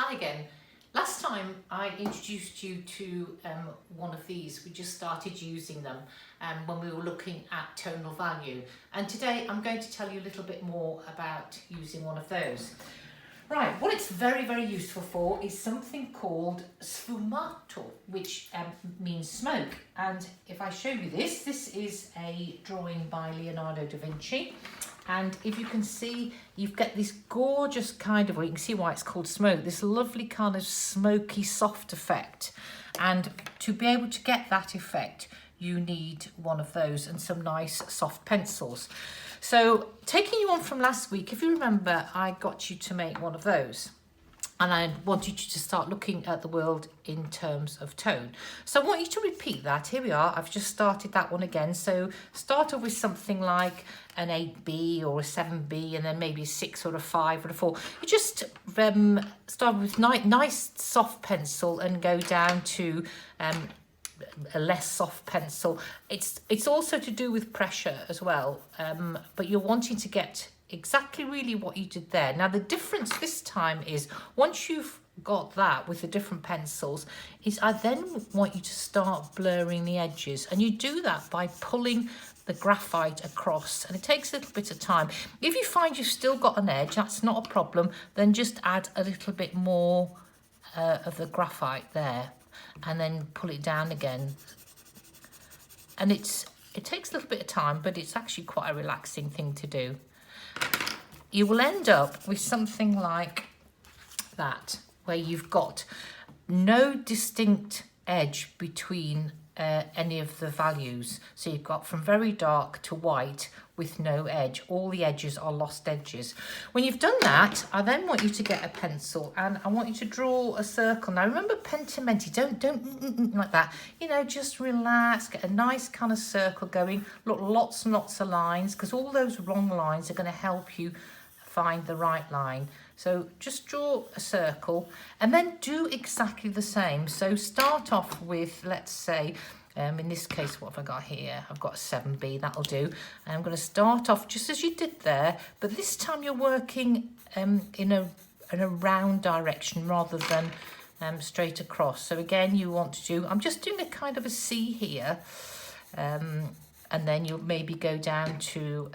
Hi again. Last time I introduced you to one of these. We just started using them when we were looking at tonal value. And today I'm going to tell you a little bit more about using one of those. Right, what it's very, very useful for is something called Sfumato, which means smoke. And if I show you this, this is a drawing by Leonardo da Vinci. And if you can see, you've got this gorgeous kind of, well, you can see why it's called smoke, this lovely kind of smoky soft effect. And to be able to get that effect, you need one of those and some nice soft pencils. So taking you on from last week, if you remember, I got you to make one of those. And I wanted you to start looking at the world in terms of tone. So I want you to repeat that. Here we are. I've just started that one again. So start off with something like an 8B or a 7B, and then maybe a 6 or a 5 or a 4. You just start with nice soft pencil and go down to a less soft pencil. It's also to do with pressure as well, but you're wanting to get exactly really what you did there. Now the difference this time is once you've got that with the different pencils, is I then want you to start blurring the edges, and you do that by pulling the graphite across, and it takes a little bit of time. If you find you've still got an edge, that's not a problem, then just add a little bit more of the graphite there and then pull it down again. And it takes a little bit of time, but it's actually quite a relaxing thing to do. You will end up with something like that, where you've got no distinct edge between any of the values. So you've got from very dark to white with no edge. All the edges are lost edges. When you've done that, I then want you to get a pencil and I want you to draw a circle. Now remember pentimenti, don't like that. You know, just relax, get a nice kind of circle going. Look, lots and lots of lines, because all those wrong lines are going to help you find the right line. So just draw a circle and then do exactly the same. So start off with, let's say, in this case, what have I got here? I've got a 7B, that'll do. And I'm going to start off just as you did there, but this time you're working in a round direction rather than straight across. So again, you want to do, I'm just doing a kind of a C here, and then you'll maybe go down to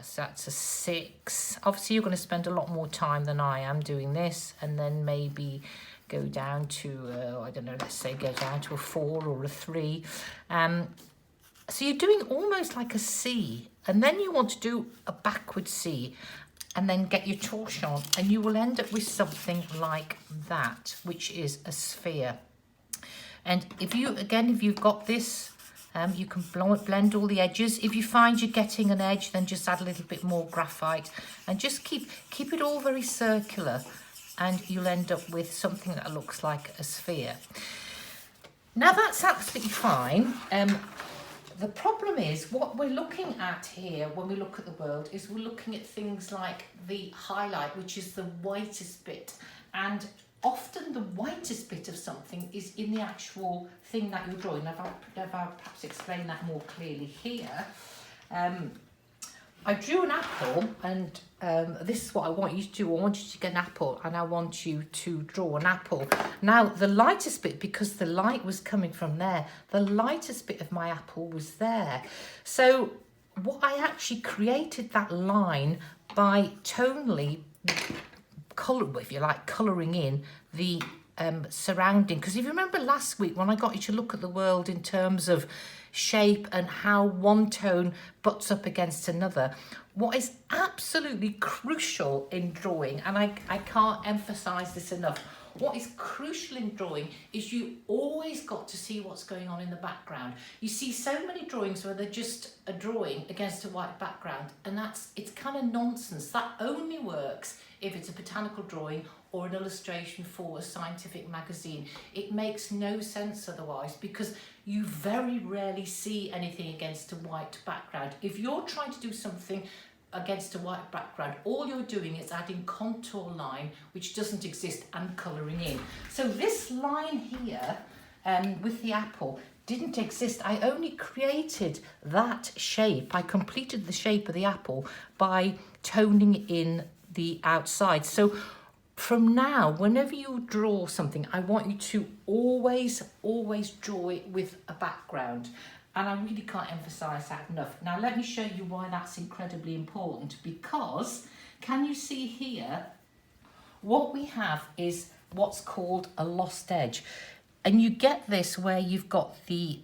so that's a 6. Obviously, you're going to spend a lot more time than I am doing this, and then maybe go down to, I don't know, let's say go down to a 4 or a 3. So you're doing almost like a C, and then you want to do a backward C, and then get your torchon, and you will end up with something like that, which is a sphere. And if you've got this, you can blend all the edges. If you find you're getting an edge, then just add a little bit more graphite and just keep it all very circular, and you'll end up with something that looks like a sphere. Now that's absolutely fine. The problem is what we're looking at here when we look at the world is we're looking at things like the highlight, which is the whitest bit, and often the whitest bit of something is in the actual thing that you're drawing. I've perhaps explained that more clearly here. I drew an apple, and this is what I want you to do. I want you to get an apple, and I want you to draw an apple. Now, the lightest bit, because the light was coming from there, the lightest bit of my apple was there. So what I actually created that line by tonally if you like, colouring in the surrounding. Because if you remember last week when I got you to look at the world in terms of shape and how one tone butts up against another, what is absolutely crucial in drawing, and I can't emphasise this enough, what is crucial in drawing is you always got to see what's going on in the background. You see so many drawings where they're just a drawing against a white background, and it's kind of nonsense. That only works if it's a botanical drawing or an illustration for a scientific magazine. It makes no sense otherwise, because you very rarely see anything against a white background. If you're trying to do something against a white background, all you're doing is adding contour line, which doesn't exist, and colouring in. So this line here with the apple didn't exist. I only created that shape. I completed the shape of the apple by toning in the outside. So from now, whenever you draw something, I want you to always draw it with a background. And I really can't emphasize that enough. Now, let me show you why that's incredibly important, because can you see here, what we have is what's called a lost edge. And you get this where you've got the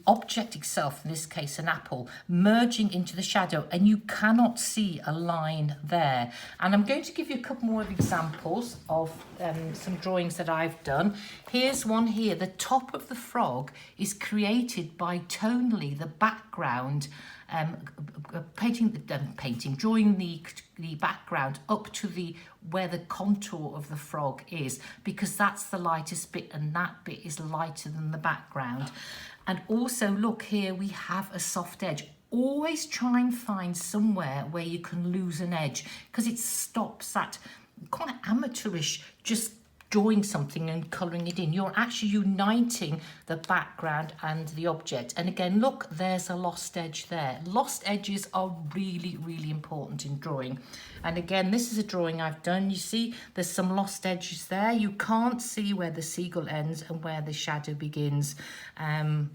object itself, in this case an apple, merging into the shadow, and you cannot see a line there. And I'm going to give you a couple more examples of some drawings that I've done. Here's one here. The top of the frog is created by tonally the background, drawing the background up to where the contour of the frog is, because that's the lightest bit, and that bit is lighter than the background. And also, look here, we have a soft edge. Always try and find somewhere where you can lose an edge, because it stops that quite amateurish just drawing something and colouring it in. You're actually uniting the background and the object. And again, look, there's a lost edge there. Lost edges are really important in drawing. And again, this is a drawing I've done. You see, there's some lost edges there. You can't see where the seagull ends and where the shadow begins. And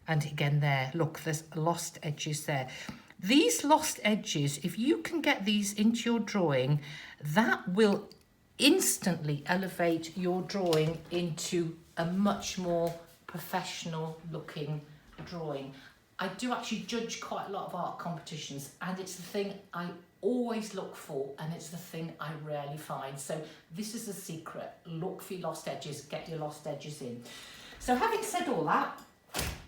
again there, look, there's lost edges there. These lost edges, if you can get these into your drawing, that will instantly elevate your drawing into a much more professional looking drawing. I do actually judge quite a lot of art competitions, and it's the thing I always look for, and it's the thing I rarely find. So this is the secret. Look for your lost edges, get your lost edges in. So having said all that,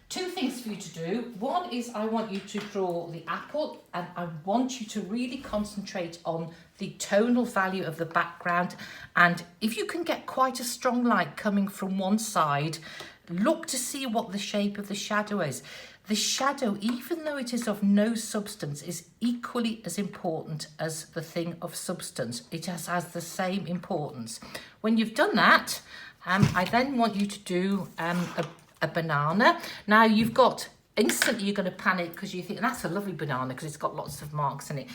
two things for you to do. One is I want you to draw the apple, and I want you to really concentrate on the tonal value of the background. And if you can get quite a strong light coming from one side, look to see what the shape of the shadow is. The shadow, even though it is of no substance, is equally as important as the thing of substance. It has the same importance. When you've done that, I then want you to do a banana. Now you've got, instantly you're going to panic because you think that's a lovely banana because it's got lots of marks in it.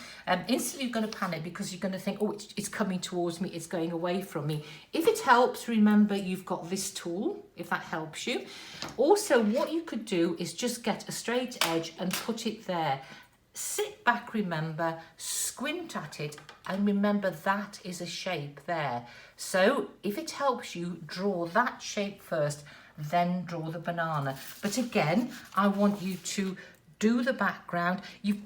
Instantly you're going to panic because you're going to think, oh, it's coming towards me, it's going away from me. If it helps, remember you've got this tool, if that helps you. Also, what you could do is just get a straight edge and put it there. Sit back, remember, squint at it, and remember that is a shape there. So if it helps you, draw that shape first, then draw the banana. But again, I want you to do the background.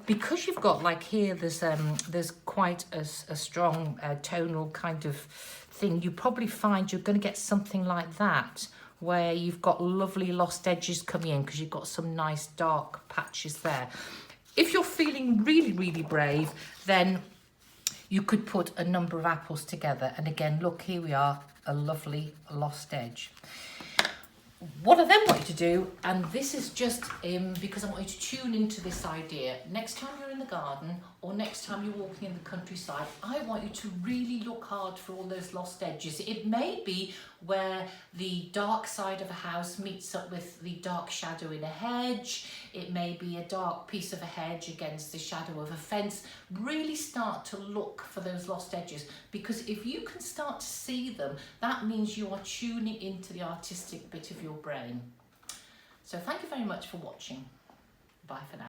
Because you've got, like here, there's quite a strong tonal kind of thing. You probably find you're going to get something like that, where you've got lovely lost edges coming in because you've got some nice dark patches there. If you're feeling really brave, then you could put a number of apples together. And again, look, here we are, a lovely lost edge. What I then want you to do, and this is just because I want you to tune into this idea, next time you're in the garden or next time you're walking in the countryside, I want you to really look hard for all those lost edges. It may be where the dark side of a house meets up with the dark shadow in a hedge. It may be a dark piece of a hedge against the shadow of a fence. Really start to look for those lost edges, because if you can start to see them, that means you are tuning into the artistic bit of your brain. So thank you very much for watching. Bye for now.